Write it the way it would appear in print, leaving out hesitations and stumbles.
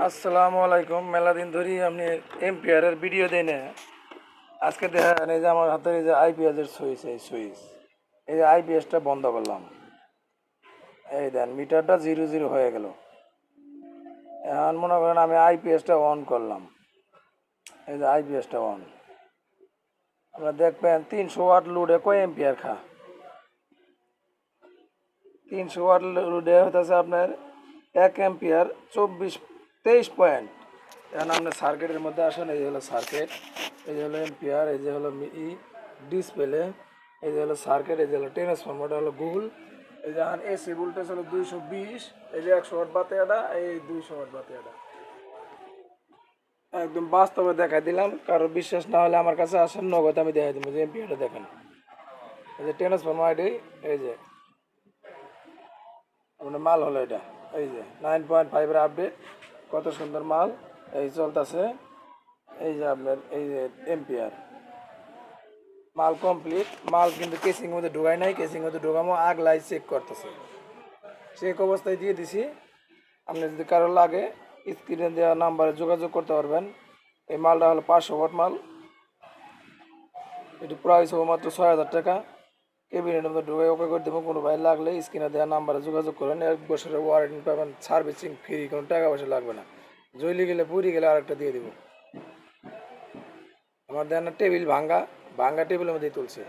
আসসালামু আলাইকুম। মেলা দিন ধরেই আপনি এম্পিয়ারের ভিডিও দেয় না। আজকে দেখেন এই যে আমার হাতের এই যে আইপিএসের সুইচ, এই যে আইপিএসটা বন্ধ করলাম। এই দেন মিটারটা 00 হয়ে গেল। এখন মনে করেন আমি আইপিএসটা অন করলাম। এই যে আইপিএসটা অন, আপনারা দেখবেন 300 ওয়াট লোডে কয় এম্পিয়ার 300 ওয়াট লোডে হতেছে আপনার 1 এম্পিয়ার 23 পয়েন্ট। এখন আপনার সার্কিটের মধ্যে আসেন। এই যে হলো সার্কিট, এই যে হলো এম্পিয়ার, এই যে হলো ডিসপ্লে, এই যে হলো সার্কিট, এই যে হলো ট্রান্সফরমারটা হলো গুল। এই যে এখন এসি ভোল্টেজ হলো 220, এই যে 100 ওয়াট বাতিয়াটা, এই 200 ওয়াট বাতিয়াটা। একদম বাস্তবে দেখাই দিলাম, কারো বিশ্বাস না হলে আমার কাছে আসেন, নগদ আমি দেখাই দিব। যে এম্পিয়ারটা দেখেন, এই যে ট্রান্সফরমার, এই যে আপনার মাল হলো এটা। এই যে 9.5 আপডেট, কত সুন্দর মাল এই চলতেছে। এই যে আপনার এই যে এম্পিয়ার মাল কমপ্লিট। মাল কিন্তু কেসিং মধ্যে ঢোকায় নাই, কেসিং মধ্যে ঢোকামো আগ লাইট চেক করতেছে, চেক অবস্থায় দিয়ে দিছি। আপনি যদি কারো লাগে স্ক্রিনে দেওয়া নাম্বারে যোগাযোগ করতে পারবেন। এই মালটা হলো 500 ওয়াট মাল। এটি প্রাইস হবো মাত্র 6000 টাকা। কেবিনেটের মধ্যে ঢুকে ওকে করে দেবো। কোনো ভাই লাগলে স্ক্রিনে দেওয়া নাম্বারে যোগাযোগ করেন। 1 বছরের ওয়ারেন্টি পাবেন, সার্ভিসিং ফ্রি, কোনো টাকা পয়সা লাগবে না। জ্বলি গেলে পুড়ি গেলে আরেকটা দিয়ে দিব। আমার দেন টেবিল ভাঙ্গা, ভাঙ্গা টেবিলের মধ্যেই তুলছে।